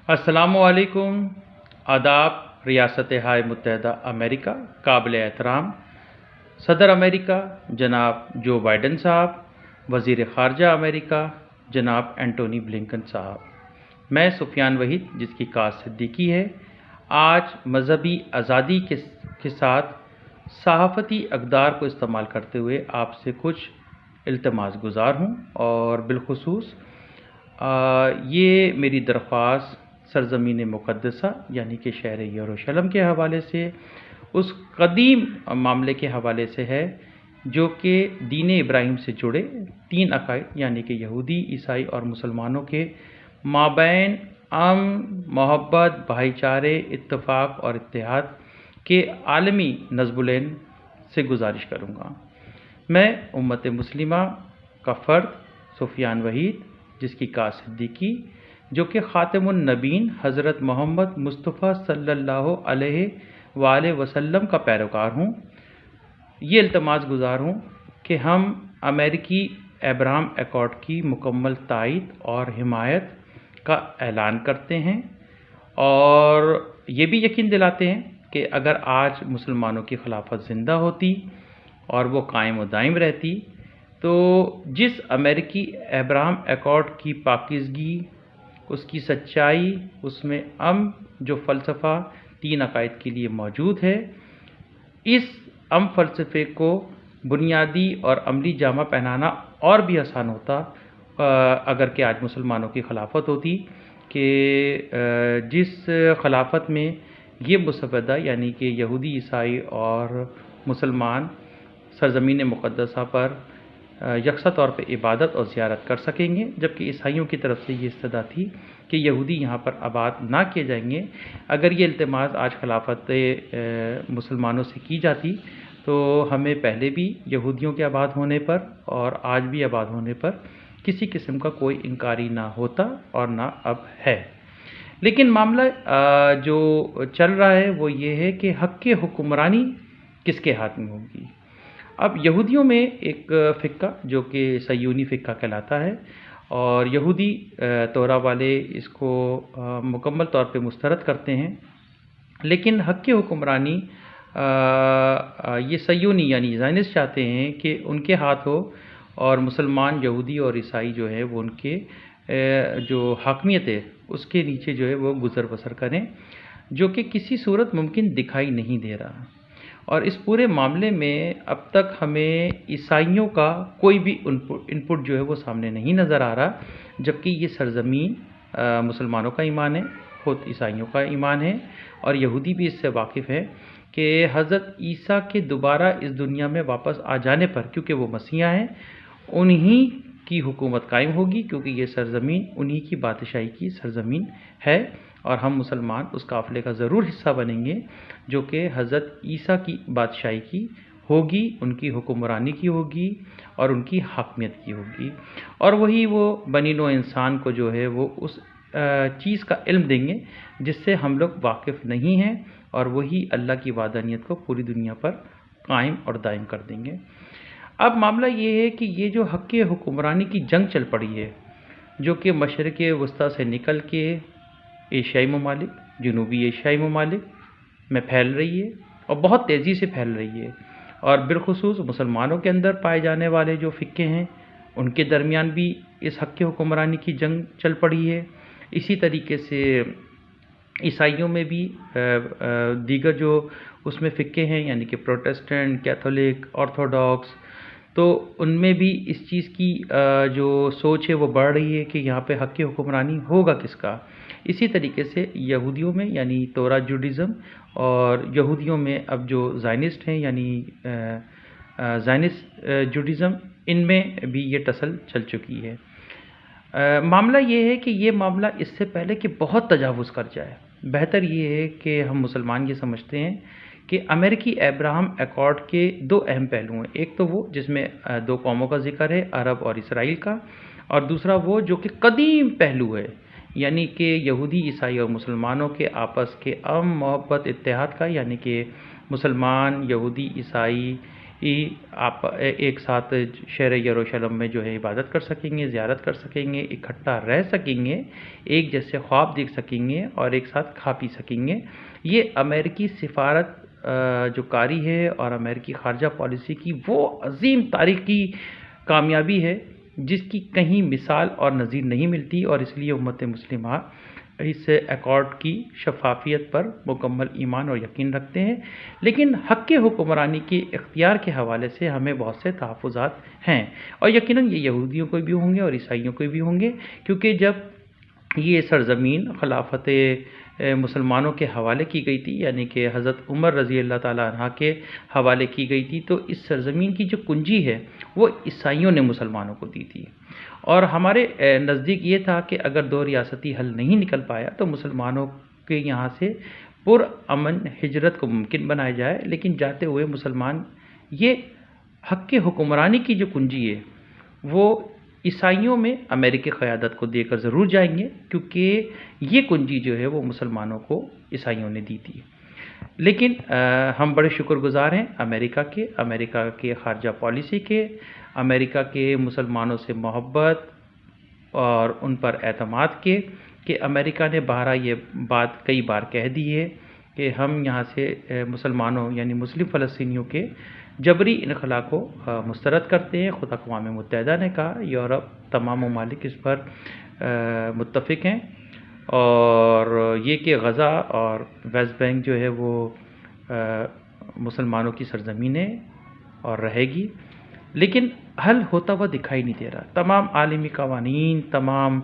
अस्सलाम वालेकुम। आदाब। रियासत हाय मुत्तहदा अमेरिका, काबिल एहतराम सदर अमेरिका जनाब जो बाइडन साहब, वज़ीर ख़ारजा अमेरिका जनाब एंटोनी ब्लिंकन साहब, मैं सुफियान वहीद जिसकी कास सिद्दीकी है, आज मजहबी आज़ादी के साथ सहाफ़ती अक़दार को इस्तेमाल करते हुए आपसे कुछ इल्तमास गुज़ार हूँ। और बिलख़ुसूस ये मेरी दरख्वास्त सरज़मीन मुक़द्दसा यानी कि शहर यरूशलेम के हवाले से, उस कदीम मामले के हवाले से है जो कि दीन इब्राहीम से जुड़े तीन अक़ाइद यानी कि यहूदी, ईसाई और मुसलमानों के माबैन मोहब्बत, भाईचारे, इत्तेफाक और इत्तेहाद के आलमी नज़्मुल से गुजारिश करूँगा। मैं उम्मत मुस्लिमा का फ़र्द सुफियान वहीद जिसकी कास सिद्दीकी, जो कि ख़ातिमुन नबीन हज़रत मोहम्मद मुस्तफ़ा सल्लल्लाहु अलैहि वसल्लम का पैरोकार हूँ, ये इल्तमास गुज़ार हूँ कि हम अमेरिकी अब्राहम एकॉर्ड की मुकम्मल तायीद और हिमायत का ऐलान करते हैं और ये भी यकीन दिलाते हैं कि अगर आज मुसलमानों की खिलाफत ज़िंदा होती और वो कायम व दायम रहती तो जिस अमेरिकी अब्राहम एकॉर्ड की पाकीज़गी, उसकी सच्चाई, उसमें जो फ़लसफ़ा तीन अक़ाइद के लिए मौजूद है, इस फ़लसफ़े को बुनियादी और अमली जामा पहनाना और भी आसान होता अगर कि आज मुसलमानों की खिलाफत होती कि जिस खिलाफत में ये मुसव्वदा यानी कि यहूदी, ईसाई और मुसलमान सरज़मीन मुक़द्दसा पर यकसा तौर पर इबादत और ज़ियारत कर सकेंगे, जबकि ईसाइयों की तरफ से ये इस्तदा थी कि यहूदी यहाँ पर आबाद ना किए जाएंगे। अगर ये इल्तिमास आज खिलाफत मुसलमानों से की जाती तो हमें पहले भी यहूदियों के आबाद होने पर और आज भी आबाद होने पर किसी किस्म का कोई इनकारी ना होता और ना अब है। लेकिन मामला जो चल रहा है वो ये है कि हक़ की हुक्मरानी किसके हाथ में होगी। अब यहूदियों में एक फ़िक्का जो कि सयूनी फ़िक्का कहलाता है और यहूदी तोरा वाले इसको मुकम्मल तौर पे मुस्तरद करते हैं, लेकिन हक़ की हुक्मरानी ये सयूनी यानी ज़ायनिस्ट चाहते हैं कि उनके हाथ हो और मुसलमान, यहूदी और ईसाई जो है वो उनके जो हाकमियत है उसके नीचे जो है वो गुज़र बसर करें, जो कि किसी सूरत मुमकिन दिखाई नहीं दे रहा। और इस पूरे मामले में अब तक हमें ईसाइयों का कोई भी इनपुट जो है वो सामने नहीं नज़र आ रहा, जबकि ये सरज़मीन मुसलमानों का ईमान है, खुद ईसाइयों का ईमान है और यहूदी भी इससे वाकिफ़ है कि हज़रत ईसा के दोबारा इस दुनिया में वापस आ जाने पर, क्योंकि वो मसीहा हैं, उन्हीं की हुकूमत कायम होगी, क्योंकि ये सरज़मीन उन्हीं की बादशाही की सरज़मीन है और हम मुसलमान उस काफ़िले का ज़रूर हिस्सा बनेंगे जो कि हज़रत ईसा की बादशाही की होगी, उनकी हुक्मरानी की होगी और उनकी हाकमियत की होगी। और वही वो बनी नौ इंसान को जो है वो उस चीज़ का इल्म देंगे जिससे हम लोग वाकिफ़ नहीं हैं और वही अल्लाह की वादानियत को पूरी दुनिया पर कायम और दायम कर देंगे। अब मामला ये है कि ये जो हक़ की हुक्मरानी की जंग चल पड़ी है जो कि मशरिक़ वस्ता से निकल के एशियाई ममालिक, जनूबी एशियाई ममालिक में फैल रही है और बहुत तेज़ी से फैल रही है और बिलख़ुसूस मुसलमानों के अंदर पाए जाने वाले जो फ़िक्के हैं उनके दरमियान भी इस हक़ की हुक्मरानी की जंग चल पड़ी है। इसी तरीके से ईसाइयों में भी दीगर जो उसमें फ़िक्के हैं यानी कि प्रोटेस्टेंट, कैथोलिक, ऑर्थोडॉक्स, तो उनमें भी इस चीज़ की जो सोच है वो बढ़ रही है कि यहाँ पे हक़ की हुक्मरानी होगा किसका। इसी तरीके से यहूदियों में यानी तोरा जुडिज़म और यहूदियों में अब जो ज़ायनिस्ट हैं यानी ज़ायनिस्ट जुडिज़म, इनमें भी ये टसल चल चुकी है। मामला ये है कि ये मामला इससे पहले कि बहुत तजावुज़ कर जाए, बेहतर ये है कि हम मुसलमान ये समझते हैं कि अमेरिकी अब्राहम एकॉर्ड के दो अहम पहलू हैं। एक तो वो जिसमें दो कौमों का ज़िक्र है, अरब और इसराइल का, और दूसरा वो जो कि कदीम पहलू है यानी कि यहूदी, ईसाई और मुसलमानों के आपस के मोहब्बत, इत्तेहाद का, यानी कि मुसलमान, यहूदी, ईसाई آپ ایک ساتھ شہر یروشلم میں جو ہے عبادت کر سکیں گے، زیارت کر سکیں گے، اکٹھا رہ سکیں گے، ایک جیسے خواب دیکھ سکیں گے اور ایک ساتھ کھا پی سکیں گے۔ یہ امریکی سفارت جو کاری ہے اور امریکی خارجہ پالیسی کی وہ عظیم تاریخی کامیابی ہے جس کی کہیں مثال اور نظیر نہیں ملتی، اور اس لیے امت مسلمہ اس ایکارڈ کی شفافیت پر مکمل ایمان اور یقین رکھتے ہیں۔ لیکن حق کے حکمرانی کے اختیار کے حوالے سے ہمیں بہت سے تحفظات ہیں، اور یقیناً یہ یہودیوں کو بھی ہوں گے اور عیسائیوں کو بھی ہوں گے، کیونکہ جب یہ سرزمین خلافت مسلمانوں کے حوالے کی گئی تھی، یعنی کہ حضرت عمر رضی اللہ تعالیٰ عنہ کے حوالے کی گئی تھی، تو اس سرزمین کی جو کنجی ہے وہ عیسائیوں نے مسلمانوں کو دی تھی، اور ہمارے نزدیک یہ تھا کہ اگر دو ریاستی حل نہیں نکل پایا تو مسلمانوں کے یہاں سے پرامن ہجرت کو ممکن بنایا جائے، لیکن جاتے ہوئے مسلمان یہ حق کے حکمرانی کی جو کنجی ہے وہ عیسائیوں میں امریکی قیادت کو دے کر ضرور جائیں گے، کیونکہ یہ کنجی جو ہے وہ مسلمانوں کو عیسائیوں نے دی تھی۔ لیکن ہم بڑے شکر گزار ہیں امریکہ کے خارجہ پالیسی کے، امریکہ کے مسلمانوں سے محبت اور ان پر اعتماد کے، کہ امریکہ نے بہرحال یہ بات کئی بار کہہ دی ہے کہ ہم یہاں سے مسلمانوں یعنی مسلم فلسطینیوں کے جبری انخلا کو مسترد کرتے ہیں۔ خود اقوام متحدہ نے کہا، یورپ تمام ممالک اس پر متفق ہیں، اور یہ کہ غزہ اور ویسٹ بینک جو ہے وہ مسلمانوں کی سرزمین ہے اور رہے گی، لیکن حل ہوتا ہوا دکھائی نہیں دے رہا۔ تمام عالمی قوانین، تمام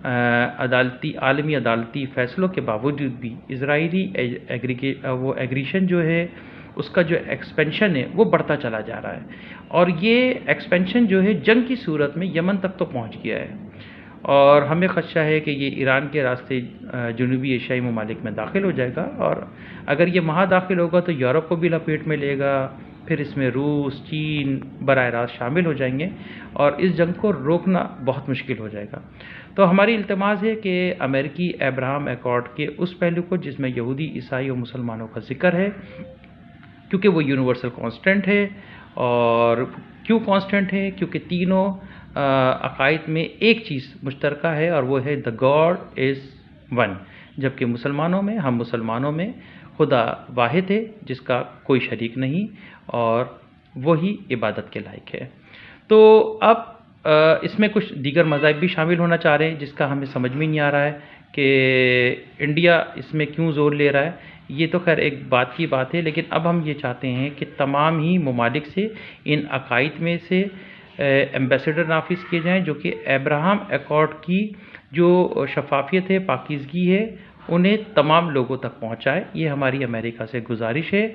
عالمی عدالتی فیصلوں کے باوجود بھی اسرائیلی ایگریشن جو ہے اس کا جو ایکسپینشن ہے وہ بڑھتا چلا جا رہا ہے، اور یہ ایکسپینشن جو ہے جنگ کی صورت میں یمن تک تو پہنچ گیا ہے، اور ہمیں خدشہ ہے کہ یہ ایران کے راستے جنوبی ایشیائی ممالک میں داخل ہو جائے گا، اور اگر یہ وہاں داخل ہوگا تو یورپ کو بھی لپیٹ میں لے گا، پھر اس میں روس، چین براہ راست شامل ہو جائیں گے، اور اس جنگ کو روکنا بہت مشکل ہو جائے گا۔ تو ہماری التماس ہے کہ امریکی ابراہم ایکارڈ کے اس پہلو کو جس میں یہودی، عیسائی اور مسلمانوں کا ذکر ہے، کیونکہ وہ یونیورسل کانسٹنٹ ہے، اور کیوں کانسٹنٹ ہے؟ کیونکہ تینوں عقائد میں ایک چیز مشترکہ ہے، اور وہ ہے the God is one، جبکہ ہم مسلمانوں میں خدا واحد ہے جس کا کوئی شریک نہیں، اور وہی عبادت کے لائق ہے۔ تو اب اس میں کچھ دیگر مذاہب بھی شامل ہونا چاہ رہے ہیں، جس کا ہمیں سمجھ میں نہیں آ رہا ہے کہ انڈیا اس میں کیوں زور لے رہا ہے۔ یہ تو خیر ایک بات کی بات ہے، لیکن اب ہم یہ چاہتے ہیں کہ تمام ہی ممالک سے ان عقائد میں سے ایمبیسڈر نافذ کیے جائیں، جو کہ ابراہم ایکارڈ کی جو شفافیت ہے، پاکیزگی ہے، انہیں تمام لوگوں تک پہنچائے۔ یہ ہماری امریکہ سے گزارش ہے،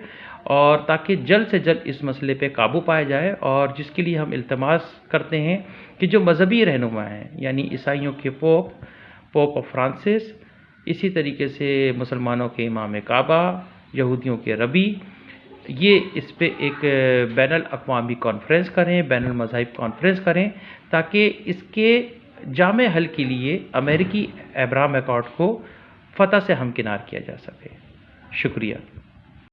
اور تاکہ جلد سے جلد اس مسئلے پہ قابو پایا جائے، اور جس کے لیے ہم التماس کرتے ہیں کہ جو مذہبی رہنما ہیں، یعنی عیسائیوں کے پوپ فرانسس، اسی طریقے سے مسلمانوں کے امام کعبہ، یہودیوں کے ربی، یہ اس پہ ایک بین الاقوامی کانفرنس کریں، بین المذاہب کانفرنس کریں، تاکہ اس کے جامع حل کے لیے امریکی ابراہم ایکارڈ کو فتح سے ہمکنار کیا جا سکے۔ شکریہ۔